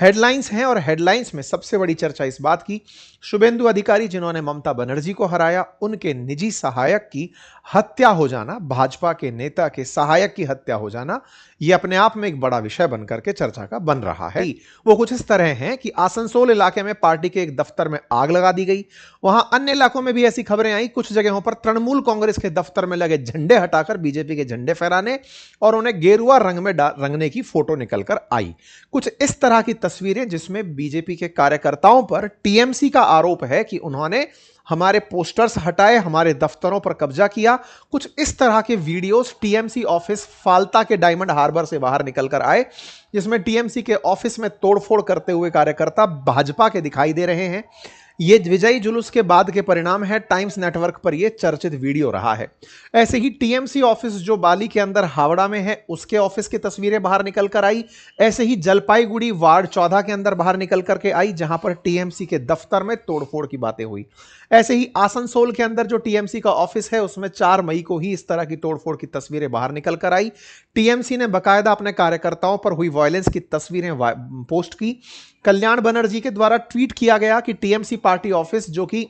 Headlines हैं और headlines में सबसे बड़ी चर्चा इस बात की, शुभेंदु अधिकारी जिन्होंने ममता बनर्जी को हराया, उनके निजी सहायक की हत्या हो जाना, भाजपा के नेता के सहायक की हत्या हो जाना, यह अपने आप में एक बड़ा विषय बनकर के चर्चा का बन रहा है। वो कुछ इस तरह हैं कि आसनसोल इलाके में पार्टी के एक दफ्तर में आग लगा दी गई। वहां अन्य इलाकों में भी ऐसी खबरें आई, कुछ जगहों पर तृणमूल कांग्रेस के दफ्तर में लगे झंडे हटाकर बीजेपी के झंडे फहराने और उन्हें गेरुआ रंग में रंगने की फोटो निकलकर आई। कुछ इस तरह की तस्वीरें जिसमें बीजेपी के कार्यकर्ताओं पर टीएमसी का आरोप है कि उन्होंने हमारे पोस्टर्स हटाए, हमारे दफ्तरों पर कब्जा किया। कुछ इस तरह के वीडियोस टीएमसी ऑफिस फाल्ता के डायमंड हार्बर से बाहर निकलकर आए, जिसमें टीएमसी के ऑफिस में तोड़फोड़ करते हुए कार्यकर्ता भाजपा के दिखाई दे रहे हैं। ये विजयी जुलूस के बाद के परिणाम है। टाइम्स नेटवर्क पर यह चर्चित वीडियो रहा है। ऐसे ही टीएमसी ऑफिस जो बाली के अंदर हावड़ा में है, उसके ऑफिस की तस्वीरें बाहर निकल कर आई। ऐसे ही जलपाईगुड़ी वार्ड 14 के अंदर बाहर निकल करके आई, जहां पर टीएमसी के दफ्तर में तोड़फोड़ की बातें हुई। ऐसे ही आसनसोल के अंदर जो टीएमसी का ऑफिस है, उसमें 4 मई को ही इस तरह की तोड़फोड़ की तस्वीरें बाहर निकल कर आई। टीएमसी ने बाकायदा अपने कार्यकर्ताओं पर हुई वायलेंस की तस्वीरें पोस्ट की। कल्याण बनर्जी के द्वारा ट्वीट किया गया कि टीएमसी पार्टी ऑफिस जो कि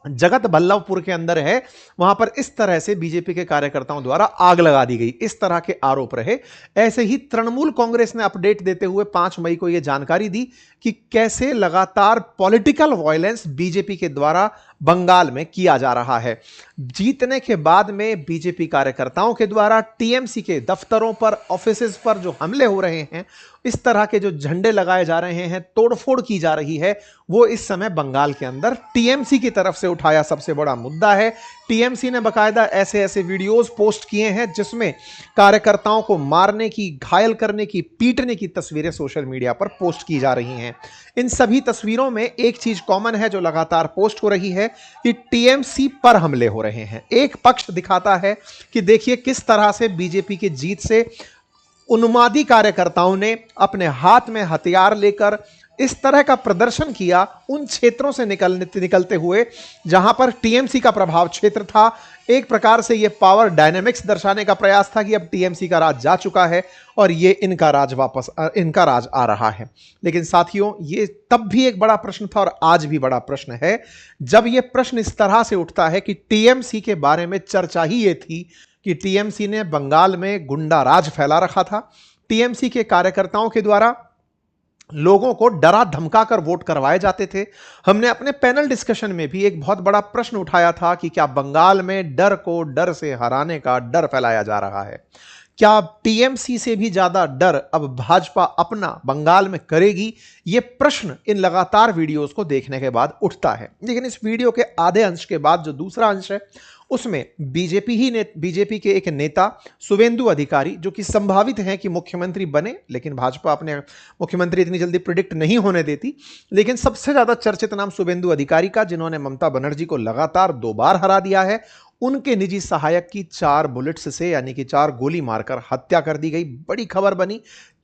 जगत बल्लभपुर के अंदर है, वहां पर इस तरह से बीजेपी के कार्यकर्ताओं द्वारा आग लगा दी गई। इस तरह के आरोप रहे। ऐसे ही तृणमूल कांग्रेस ने अपडेट देते हुए 5 मई को यह जानकारी दी कि कैसे लगातार पॉलिटिकल वायलेंस बीजेपी के द्वारा बंगाल में किया जा रहा है। जीतने के बाद में बीजेपी कार्यकर्ताओं के द्वारा टीएमसी के दफ्तरों पर, ऑफिसेज पर जो हमले हो रहे हैं, इस तरह के जो झंडे लगाए जा रहे हैं, तोड़फोड़ की जा रही है, वो इस समय बंगाल के अंदर टीएमसी की तरफ से उठाया सबसे बड़ा मुद्दा है। टीएमसी ने बाकायदा ऐसे ऐसे वीडियोस पोस्ट किए हैं जिसमें कार्यकर्ताओं को मारने की, घायल करने की, पीटने की तस्वीरें सोशल मीडिया पर पोस्ट की जा रही हैं। इन सभी तस्वीरों में एक चीज कॉमन है जो लगातार पोस्ट हो रही है कि टीएमसी पर हमले हो रहे हैं। एक पक्ष दिखाता है कि देखिए किस तरह से बीजेपी की जीत से उन्मादी कार्यकर्ताओं ने अपने हाथ में हथियार लेकर इस तरह का प्रदर्शन किया उन क्षेत्रों से निकलते हुए जहां पर टीएमसी का प्रभाव क्षेत्र था। एक प्रकार से यह पावर डायनेमिक्स दर्शाने का प्रयास था कि अब टीएमसी का राज जा चुका है और ये इनका राज आ रहा है। लेकिन साथियों, ये तब भी एक बड़ा प्रश्न था और आज भी बड़ा प्रश्न है। जब यह प्रश्न इस तरह से उठता है कि टीएमसी के बारे में चर्चा ही ये थी कि टीएमसी ने बंगाल में गुंडा राज फैला रखा था। टीएमसी के कार्यकर्ताओं के द्वारा लोगों को डरा धमकाकर वोट करवाए जाते थे। हमने अपने पैनल डिस्कशन में भी एक बहुत बड़ा प्रश्न उठाया था कि क्या बंगाल में डर को डर से हराने का डर फैलाया जा रहा है? क्या टीएमसी से भी ज्यादा डर अब भाजपा अपना बंगाल में करेगी? यह प्रश्न इन लगातार वीडियोस को देखने के बाद उठता है। लेकिन इस वीडियो के आधे अंश के बाद जो दूसरा अंश है, उसमें बीजेपी के एक नेता शुभेंदु अधिकारी, जो कि संभावित हैं कि मुख्यमंत्री बने, लेकिन भाजपा अपने मुख्यमंत्री इतनी जल्दी प्रिडिक्ट नहीं होने देती, लेकिन सबसे ज्यादा चर्चित नाम शुभेंदु अधिकारी का, जिन्होंने ममता बनर्जी को लगातार 2 बार हरा दिया है, उनके निजी सहायक की 4 बुलेट्स से यानी कि 4 गोली मारकर हत्या कर दी गई। बड़ी खबर बनी।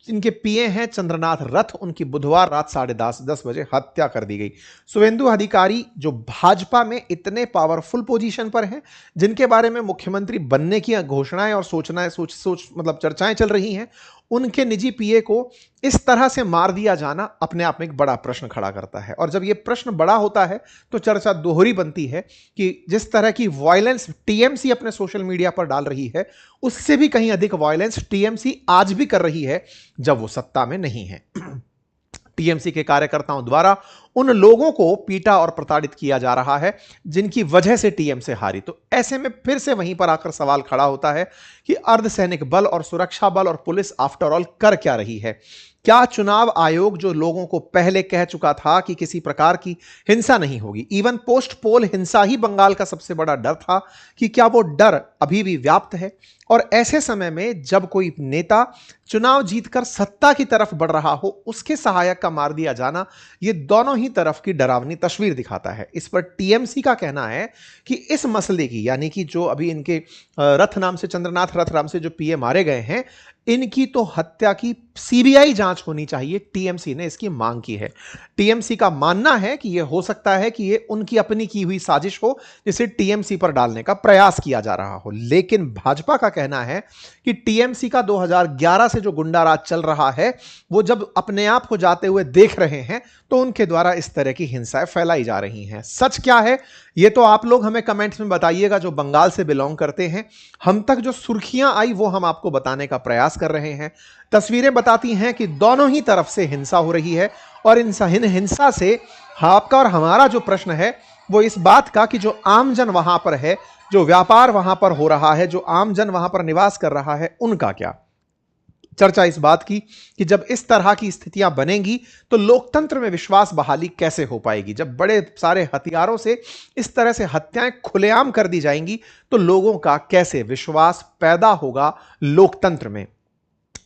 इनके पीए हैं चंद्रनाथ रथ, उनकी बुधवार रात 10:30 बजे हत्या कर दी गई। शुभेंदु अधिकारी जो भाजपा में इतने पावरफुल पोजीशन पर हैं, जिनके बारे में मुख्यमंत्री बनने की घोषणाएं और मतलब चर्चाएं चल रही हैं, उनके निजी पीए को इस तरह से मार दिया जाना अपने आप में एक बड़ा प्रश्न खड़ा करता है। और जब यह प्रश्न बड़ा होता है तो चर्चा दोहरी बनती है कि जिस तरह की वायलेंस टीएमसी अपने सोशल मीडिया पर डाल रही है, उससे भी कहीं अधिक वायलेंस टीएमसी आज भी कर रही है जब वो सत्ता में नहीं है। टीएमसी के कार्यकर्ताओं द्वारा उन लोगों को पीटा और प्रताड़ित किया जा रहा है जिनकी वजह से टीएमसी हारी। तो ऐसे में फिर से वहीं पर आकर सवाल खड़ा होता है कि अर्धसैनिक बल और सुरक्षा बल और पुलिस आफ्टर ऑल कर क्या रही है? क्या चुनाव आयोग जो लोगों को पहले कह चुका था कि किसी प्रकार की हिंसा नहीं होगी, इवन पोस्ट पोल हिंसा ही बंगाल का सबसे बड़ा डर था, कि क्या वो डर अभी भी व्याप्त है? और ऐसे समय में जब कोई नेता चुनाव जीतकर सत्ता की तरफ बढ़ रहा हो, उसके सहायक का मार दिया जाना, ये दोनों ही तरफ की डरावनी तस्वीर दिखाता है। इस पर टीएमसी का कहना है कि इस मसले की, यानी कि जो अभी इनके रथ नाम से, चंद्रनाथ रथ नाम से जो पीए मारे गए हैं, इनकी तो हत्या की सीबीआई जांच होनी चाहिए, टीएमसी ने इसकी मांग की है। टीएमसी का मानना है कि यह हो सकता है कि यह उनकी अपनी की हुई साजिश हो जिसे टीएमसी पर डालने का प्रयास किया जा रहा हो। लेकिन भाजपा का कहना है कि टीएमसी का 2011 से जो गुंडा राज चल रहा है, वो जब अपने आप को जाते हुए देख रहे हैं तो उनके द्वारा इस तरह की हिंसाएं फैलाई जा रही हैं। सच क्या है ये तो आप लोग हमें कमेंट्स में बताइएगा जो बंगाल से बिलोंग करते हैं। हम तक जो सुर्खियां आई वो हम आपको बताने का प्रयास कर रहे हैं। तस्वीरें बताती हैं कि दोनों ही तरफ से हिंसा हो रही है और इन हिंसा से आपका और हमारा जो प्रश्न है वो इस बात का कि जो आमजन वहां पर है, जो व्यापार वहां पर हो रहा है, जो आमजन वहां पर निवास कर रहा है, उनका क्या। चर्चा इस बात की कि जब इस तरह की स्थितियां बनेंगी तो लोकतंत्र में विश्वास बहाली कैसे हो पाएगी। जब बड़े सारे हथियारों से इस तरह से हत्याएं खुलेआम कर दी जाएंगी तो लोगों का कैसे विश्वास पैदा होगा लोकतंत्र में।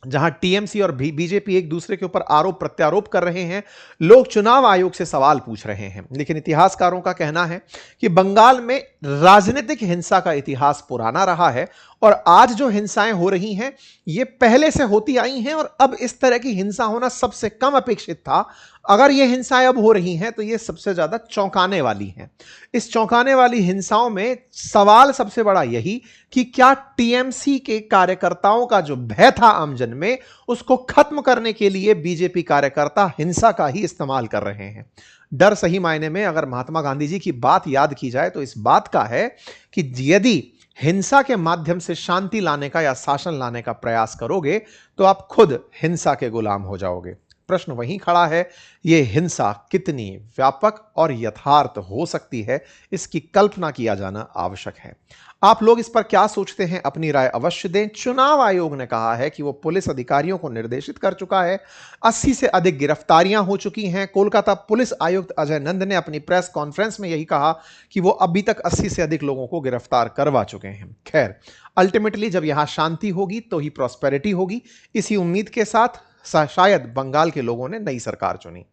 जहां टीएमसी और बीजेपी एक दूसरे के ऊपर आरोप प्रत्यारोप कर रहे हैं, लोग चुनाव आयोग से सवाल पूछ रहे हैं। लेकिन इतिहासकारों का कहना है कि बंगाल में राजनीतिक हिंसा का इतिहास पुराना रहा है और आज जो हिंसाएं हो रही हैं ये पहले से होती आई हैं और अब इस तरह की हिंसा होना सबसे कम अपेक्षित था। अगर ये हिंसाएं अब हो रही हैं तो ये सबसे ज्यादा चौंकाने वाली हैं। इस चौंकाने वाली हिंसाओं में सवाल सबसे बड़ा यही कि क्या टीएमसी के कार्यकर्ताओं का जो भय था आमजन में, उसको खत्म करने के लिए बीजेपी कार्यकर्ता हिंसा का ही इस्तेमाल कर रहे हैं। डर सही मायने में अगर महात्मा गांधी जी की बात याद की जाए तो इस बात का है कि यदि हिंसा के माध्यम से शांति लाने का या शासन लाने का प्रयास करोगे तो आप खुद हिंसा के गुलाम हो जाओगे। प्रश्न वहीं खड़ा है, यह हिंसा कितनी व्यापक और यथार्थ हो सकती है, इसकी कल्पना किया जाना आवश्यक है। आप लोग इस पर क्या सोचते हैं, अपनी राय अवश्य दें। चुनाव आयोग ने कहा है कि वो पुलिस अधिकारियों को निर्देशित कर चुका है। 80 से अधिक गिरफ्तारियां हो चुकी हैं। कोलकाता पुलिस आयुक्त अजय नंद ने अपनी प्रेस कॉन्फ्रेंस में यही कहा कि वो अभी तक 80 से अधिक लोगों को गिरफ्तार करवा चुके हैं। खैर, अल्टीमेटली जब यहां शांति होगी तो ही प्रॉस्पेरिटी होगी। इसी उम्मीद के साथ शायद बंगाल के लोगों ने नई सरकार चुनी।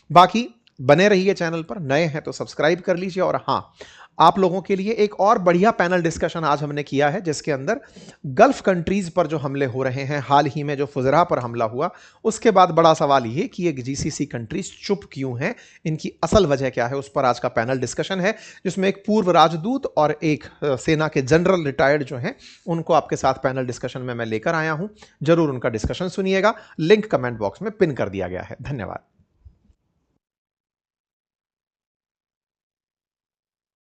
बाकी बने रहिए चैनल पर, नए हैं तो सब्सक्राइब कर लीजिए। और हां, आप लोगों के लिए एक और बढ़िया पैनल डिस्कशन आज हमने किया है जिसके अंदर गल्फ कंट्रीज पर जो हमले हो रहे हैं, हाल ही में जो फुजरा पर हमला हुआ, उसके बाद बड़ा सवाल ये कि ये जीसीसी कंट्रीज चुप क्यों हैं, इनकी असल वजह क्या है, उस पर आज का पैनल डिस्कशन है जिसमें एक पूर्व राजदूत और एक सेना के जनरल रिटायर्ड जो हैं उनको आपके साथ पैनल डिस्कशन में मैं लेकर आया हूं। जरूर उनका डिस्कशन सुनिएगा। लिंक कमेंट बॉक्स में पिन कर दिया गया है। धन्यवाद।